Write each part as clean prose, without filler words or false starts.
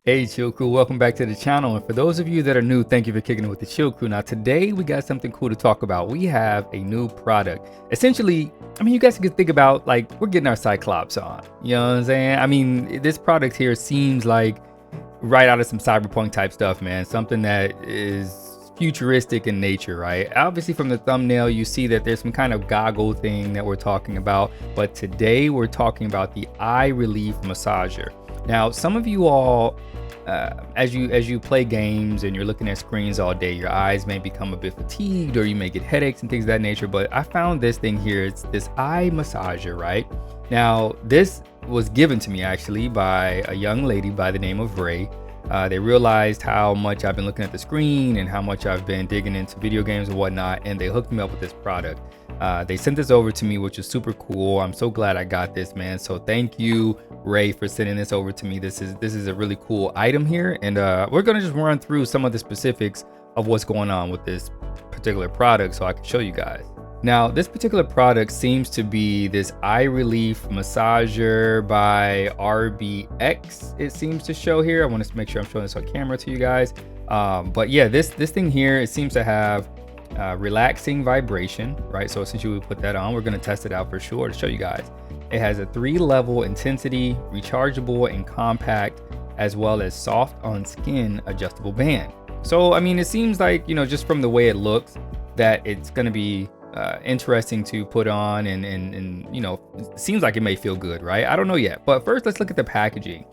Hey Chill Crew, welcome back to the channel. And for those of you that are new, thank you for kicking it with the Chill Crew. Now today we got something cool to talk about. We have a new product. Essentially, I mean, you guys can think about like we're getting our Cyclops on. You know what I'm saying? I mean, this product here seems like right out of some cyberpunk type stuff, man. Something that is futuristic in nature, right? Obviously from the thumbnail, you see that there's some kind of goggle thing that we're talking about. But today we're talking about the Eye Relief Massager. Now, some of you all, as you play games and you're looking at screens all day, your eyes may become a bit fatigued or you may get headaches and things of that nature. But I found this thing here. It's this eye massager, right? Now, this was given to me actually by a young lady by the name of Ray. They realized how much I've been looking at the screen and how much I've been digging into video games and whatnot, and they hooked me up with this product. They sent this over to me, which is super cool. I'm so glad I got this, man. So thank you, Ray, for sending this over to me. This is a really cool item here, and we're gonna just run through some of the specifics of what's going on with this particular product so I can show you guys. Now, this particular product seems to be this eye relief massager by RBX. It seems to show here. I want to make sure I'm showing this on camera to you guys. But yeah, this thing here, it seems to have relaxing vibration, right? So essentially we put that on. We're going to test it out for sure to show you guys. It has a 3-level intensity, rechargeable and compact, as well as soft on skin adjustable band. So, I mean, it seems like, you know, just from the way it looks, that it's going to be interesting to put on and you know, it seems like it may feel good, right? I don't know yet, but first let's look at the packaging.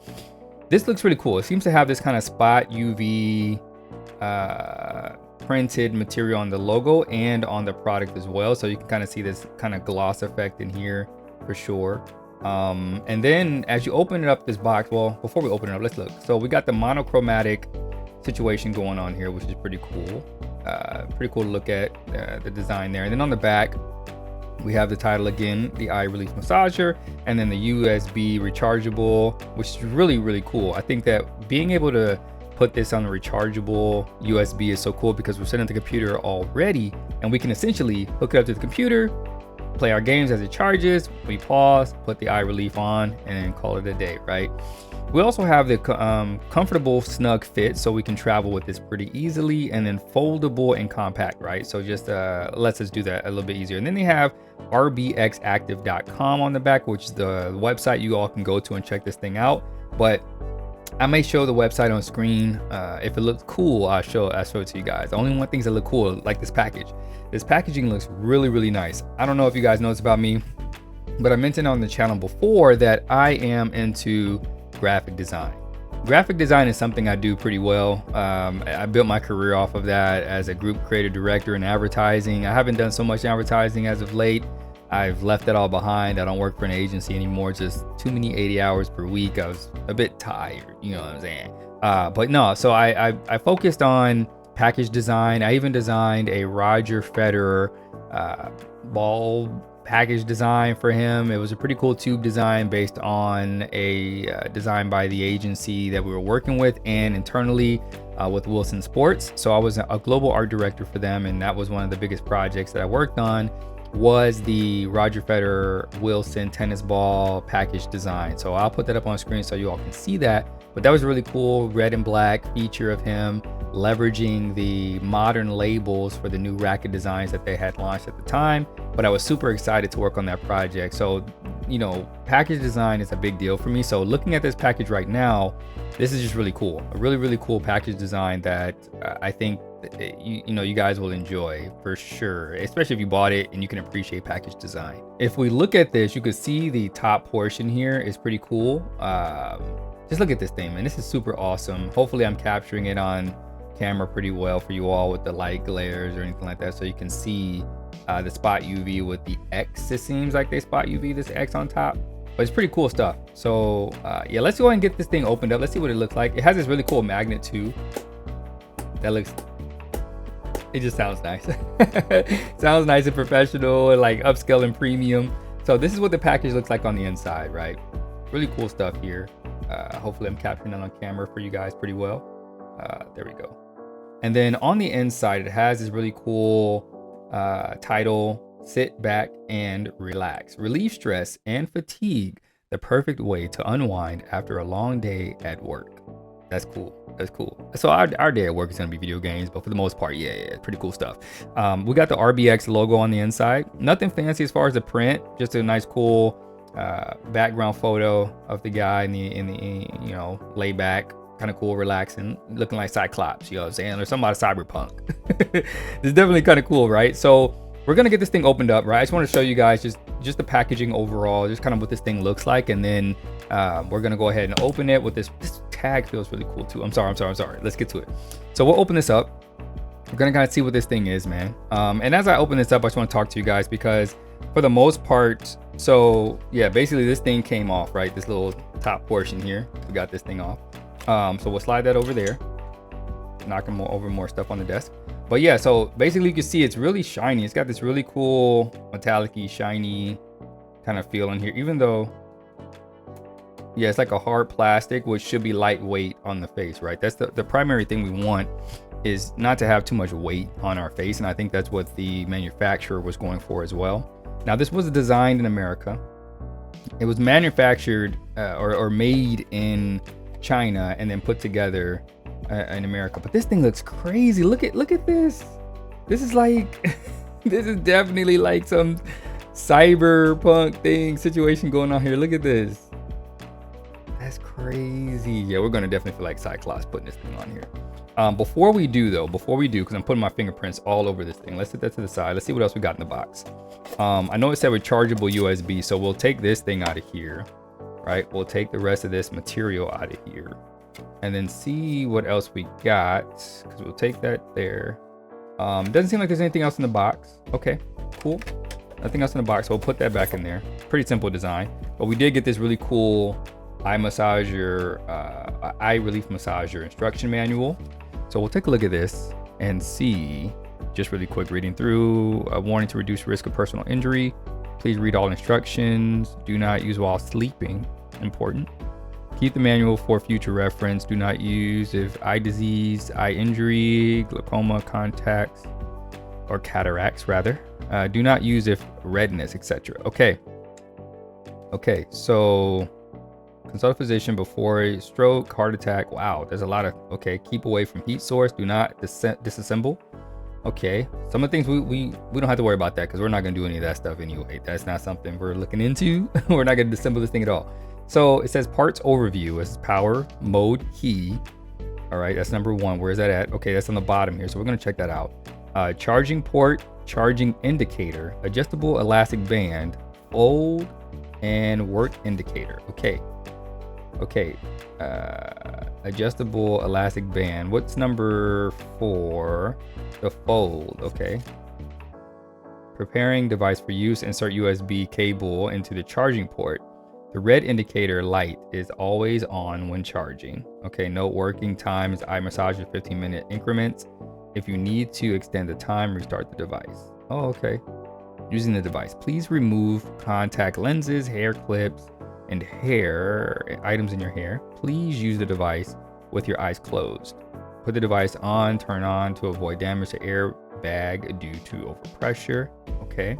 This looks really cool. It seems to have this kind of spot UV printed material on the logo and on the product as well, so you can kind of see this kind of gloss effect in here for sure. And then as you open it up, this box, well, before we open it up, let's look. So we got the monochromatic situation going on here, which is pretty cool. Pretty cool to look at the design there. And then on the back, we have the title again, the Eye Relief Massager, and then the USB rechargeable, which is really, really cool. I think that being able to put this on a rechargeable USB is so cool because we're sitting at the computer already, and we can essentially hook it up to the computer, play our games as it charges, we pause, put the eye relief on, and then call it a day, right? We also have the comfortable snug fit, so we can travel with this pretty easily, and then foldable and compact, right? So just lets us do that a little bit easier. And then they have rbxactive.com on the back, which is the website you all can go to and check this thing out. But I may show the website on screen. If it looks cool, I'll show it to you guys. I only want things that look cool, like this package. This packaging looks really, really nice. I don't know if you guys know this about me, but I mentioned on the channel before that I am into graphic design. Graphic design is something I do pretty well. I built my career off of that as a group creative director in advertising. I haven't done so much advertising as of late. I've left that all behind. I don't work for an agency anymore. Just too many 80 hours per week. I was a bit tired, you know what I'm saying? But no, so I focused on package design. I even designed a Roger Federer ball package design for him. It was a pretty cool tube design based on a design by the agency that we were working with and internally with Wilson Sports. So I was a global art director for them, and that was one of the biggest projects that I worked on, was the Roger Federer Wilson tennis ball package design. So I'll put that up on screen so you all can see that. But that was a really cool red and black feature of him leveraging the modern labels for the new racket designs that they had launched at the time. But I was super excited to work on that project. So, you know, package design is a big deal for me. So looking at this package right now, this is just really cool. A really, really cool package design that I think you know, you guys will enjoy for sure, especially if you bought it and you can appreciate package design. If we look at this, you can see the top portion here is pretty cool. Just look at this thing, man. This is super awesome. Hopefully I'm capturing it on camera pretty well for you all with the light glares or anything like that, so you can see the spot UV with the X. It seems like they spot UV this X on top, but it's pretty cool stuff. So yeah, let's go ahead and get this thing opened up. Let's see what it looks like. It has this really cool magnet too. That looks, it just sounds nice. Sounds nice and professional and like upscale and premium. So this is what the package looks like on the inside, right? Really cool stuff here. Hopefully I'm capturing it on camera for you guys pretty well. There we go. And then on the inside, it has this really cool title, Sit Back and Relax. Relieve stress and fatigue, the perfect way to unwind after a long day at work. That's cool. That's cool. So our day at work is gonna be video games, but for the most part, yeah, it's pretty cool stuff. We got the RBX logo on the inside. Nothing fancy as far as the print, just a nice, cool background photo of the guy in the you know, laid back, kind of cool, relaxing, looking like Cyclops. You know what I'm saying? Or something about cyberpunk. It's definitely kind of cool, right? So we're gonna get this thing opened up, right? I just want to show you guys just the packaging overall, just kind of what this thing looks like, and then we're gonna go ahead and open it with this tag. Feels really cool too. I'm sorry. Let's get to it. So we'll open this up. We're gonna kind of see what this thing is, man. And as I open this up, I just want to talk to you guys because for the most part, so yeah, basically this thing came off, right? This little top portion here, we got this thing off. So we'll slide that over there, knocking over more stuff on the desk. But yeah, so basically you can see it's really shiny. It's got this really cool metallic-y, shiny kind of feel in here, even though, yeah, it's like a hard plastic, which should be lightweight on the face, right? That's the primary thing we want, is not to have too much weight on our face. And I think that's what the manufacturer was going for as well. Now, this was designed in America. It was manufactured or made in China and then put together in America. But this thing looks crazy. Look at this. This is like, this is definitely like some cyberpunk thing situation going on here. Look at this. That's crazy. Yeah, we're gonna definitely feel like Cyclops putting this thing on here. Before we do, because I'm putting my fingerprints all over this thing, let's set that to the side. Let's see what else we got in the box. I know it said rechargeable USB, so we'll take this thing out of here, right? We'll take the rest of this material out of here and then see what else we got, because we'll take that there. Doesn't seem like there's anything else in the box. Okay, cool. Nothing else in the box, so we'll put that back in there. Pretty simple design, but we did get this really cool eye massager, eye relief massager instruction manual. So we'll take a look at this and see, just really quick reading through, a warning to reduce risk of personal injury. Please read all instructions. Do not use while sleeping. Important. Keep the manual for future reference. Do not use if eye disease, eye injury, glaucoma, contacts, or cataracts rather. Do not use if redness, etc. Okay. Okay, so consult a physician before a stroke, heart attack. Wow, there's a lot of, okay. Keep away from heat source. Do not disassemble. Okay, some of the things we don't have to worry about that because we're not gonna do any of that stuff anyway. That's not something we're looking into. We're not gonna disassemble this thing at all. So it says parts overview. It's power, mode, key. All right, that's number one. Where is that at? Okay, that's on the bottom here. So we're gonna check that out. Charging port, charging indicator, adjustable elastic band, fold, and work indicator. Okay. Okay, adjustable elastic band. What's number 4? The fold. Okay. Preparing device for use. Insert USB cable into the charging port. The red indicator light is always on when charging. Okay, note working times eye massage at 15-minute increments. If you need to extend the time, restart the device. Oh, okay. Using the device. Please remove contact lenses, hair clips, and hair items in your hair. Please use the device with your eyes closed. Put the device on, turn on to avoid damage to airbag due to overpressure. Okay.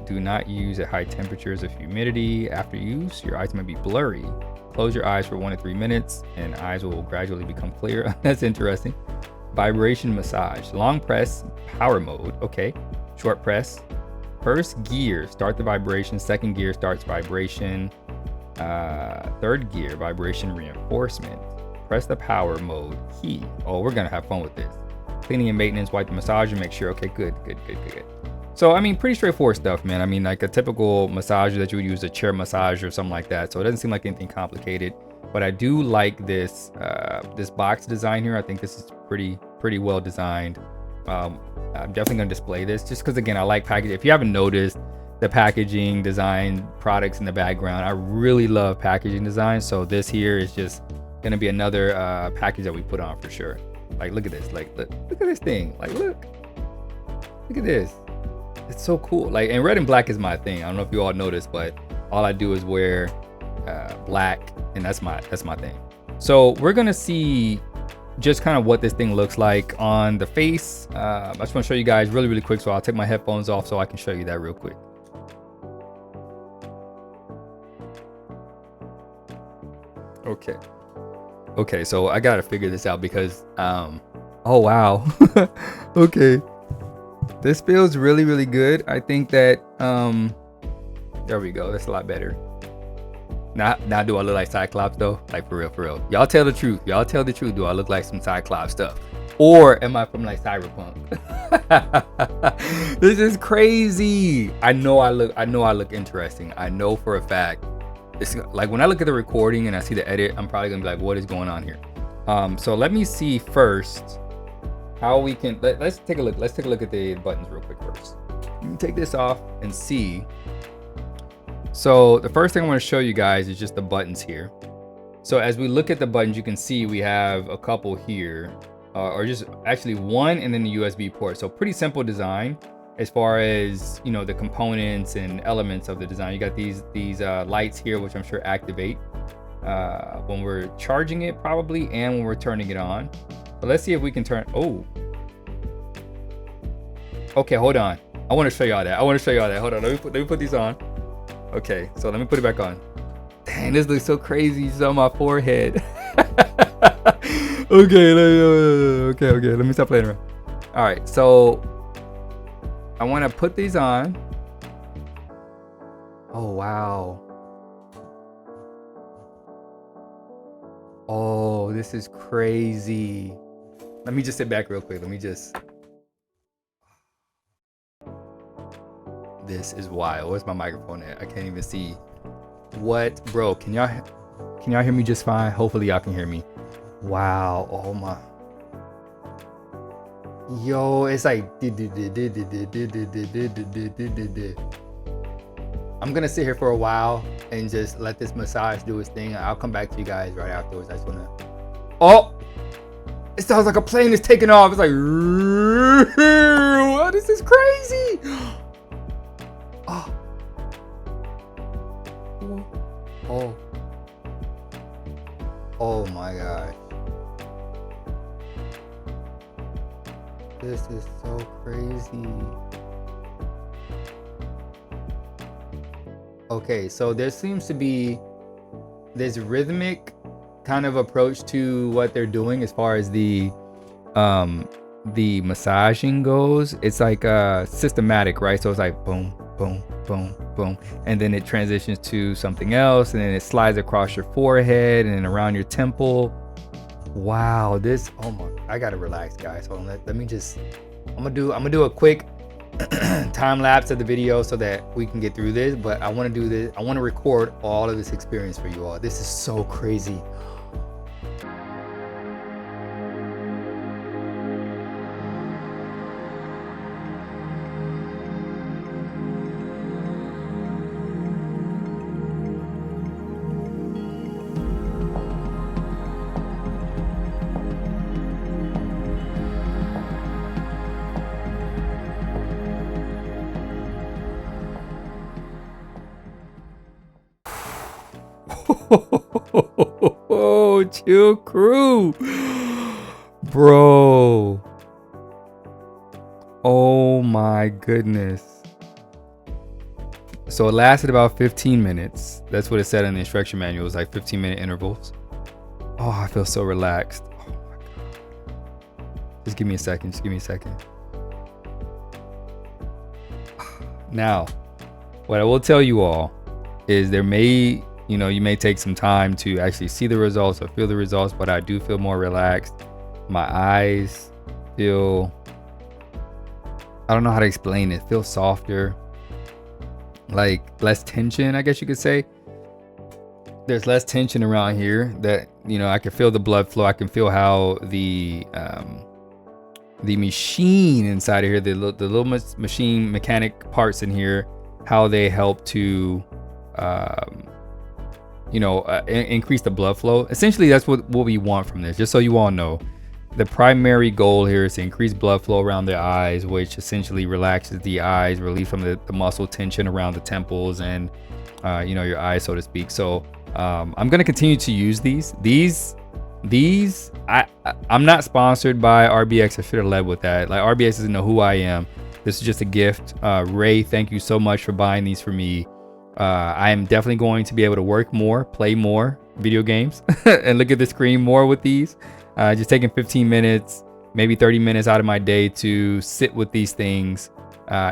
Do not use at high temperatures of humidity. After use, your eyes may be blurry. Close your eyes for 1 to 3 minutes and eyes will gradually become clear. That's interesting. Vibration massage. Long press, power mode. Okay. Short press. First gear, start the vibration. Second gear starts vibration. Third gear, vibration reinforcement. Press the power mode key. Oh, we're gonna have fun with this. Cleaning and maintenance, wipe the massager, make sure. Okay, good. So, I mean, pretty straightforward stuff, man. I mean, like a typical massager that you would use, a chair massage or something like that. So it doesn't seem like anything complicated. But I do like this this box design here. I think this is pretty well designed. I'm definitely gonna display this just because, again, I like packaging. If you haven't noticed, the packaging design products in the background, I really love packaging design. So this here is just gonna be another package that we put on for sure. Like, look at this. Like, look at this thing. Like, look at this. It's so cool. Like, and red and black is my thing. I don't know if you all noticed, but all I do is wear black, and that's my thing. So we're gonna see just kind of what this thing looks like on the face. I just want to show you guys really quick. So I'll take my headphones off so I can show you that real quick. Okay. Okay, so I gotta figure this out because oh wow. Okay, this feels really, really good. I think that there we go. That's a lot better. Now do I look like Cyclops though? Like for real, for real. Y'all tell the truth. Y'all tell the truth. Do I look like some Cyclops stuff? Or am I from like Cyberpunk? This is crazy. I know I look interesting. I know for a fact. It's like when I look at the recording and I see the edit, I'm probably gonna be like, what is going on here? So let me see first how we can let's take a look. Let's take a look at the buttons real quick first. Let me take this off and see. So the first thing I want to show you guys is just the buttons here. So as we look at the buttons, you can see we have a couple here, or just actually one, and then the USB port. So pretty simple design as far as, you know, the components and elements of the design. You got these lights here, which I'm sure activate when we're charging it probably, and when we're turning it on. But let's see if we can turn. Oh, okay, hold on. I want to show y'all that. Hold on, let me put these on. Okay, so let me put it back on. Dang, this looks so crazy. It's on my forehead. Okay, let me stop playing around. All right, so I want to put these on. Oh, wow. Oh, this is crazy. Let me just sit back real quick. This is wild. Where's my microphone at? I can't even see. What, bro? Can y'all hear me just fine? Hopefully y'all can hear me. Wow. Oh my. Yo, it's like I'm gonna sit here for a while and just let this massage do its thing. I'll come back to you guys right afterwards. I just wanna. Oh, it sounds like a plane is taking off. It's like, oh, this is crazy. Oh. Oh. Oh my gosh. This is so crazy. Okay, so there seems to be this rhythmic kind of approach to what they're doing as far as the massaging goes. It's like systematic, right? So it's like boom, boom, boom, boom, and then it transitions to something else, and then it slides across your forehead and then around your temple. Wow, this, oh my, I gotta relax, guys. Hold on, let me just, I'm gonna do a quick time lapse of the video so that we can get through this. But I want to do this, I want to record all of this experience for you all. This is so crazy. Oh, chill crew, bro. Oh my goodness. So it lasted about 15 minutes. That's what it said in the instruction manual. It was like 15-minute intervals. Oh, I feel so relaxed. Oh my God. Just give me a second. Now, what I will tell you all is there may, you know, you may take some time to actually see the results or feel the results, but I do feel more relaxed. My eyes feel, I don't know how to explain it, feel softer, like less tension, I guess you could say. There's less tension around here that, you know, I can feel the blood flow. I can feel how the machine inside of here, the little machine mechanic parts in here, how they help to, increase the blood flow. Essentially, that's what we want from this. Just so you all know, the primary goal here is to increase blood flow around the eyes, which essentially relaxes the eyes, relieves from the muscle tension around the temples and, your eyes, so to speak. So I'm going to continue to use these. I'm not sponsored by RBX. I should have led with that. Like, RBX doesn't know who I am. This is just a gift. Ray, thank you so much for buying these for me. I am definitely going to be able to work more, play more, video games and look at the screen more with these. Just taking 15 minutes, maybe 30 minutes out of my day to sit with these things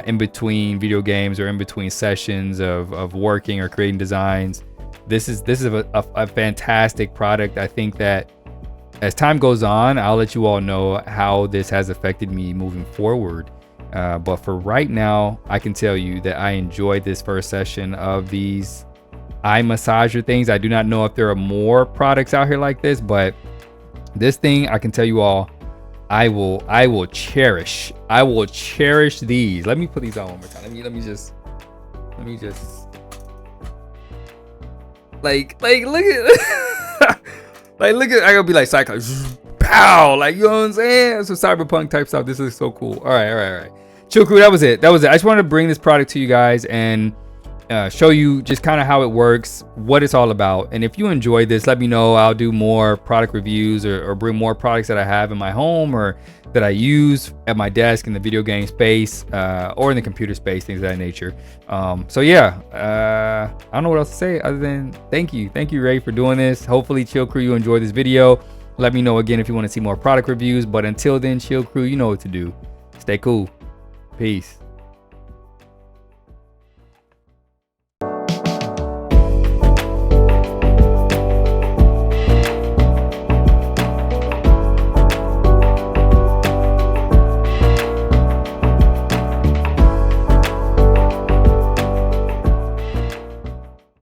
in between video games or in between sessions of working or creating designs. This is a fantastic product. I think that as time goes on, I'll let you all know how this has affected me moving forward. But for right now, I can tell you that I enjoyed this first session of these eye massager things. I do not know if there are more products out here like this, but this thing, I can tell you all, I will cherish. I will cherish these. Let me put these on one more time. Let me just like look at like look at, I gotta be like Cyclops. Pow! Like, you know what I'm saying? Some cyberpunk type stuff. This is so cool. All right. Chill crew, that was it. I just wanted to bring this product to you guys and show you just kind of how it works, what it's all about. And if you enjoyed this, let me know. I'll do more product reviews or bring more products that I have in my home or that I use at my desk in the video game space or in the computer space, things of that nature. So yeah, I don't know what else to say other than thank you, Ray, for doing this. Hopefully, Chill Crew, you enjoyed this video. Let me know again if you want to see more product reviews. But until then, Chill Crew, you know what to do. Stay cool. Peace.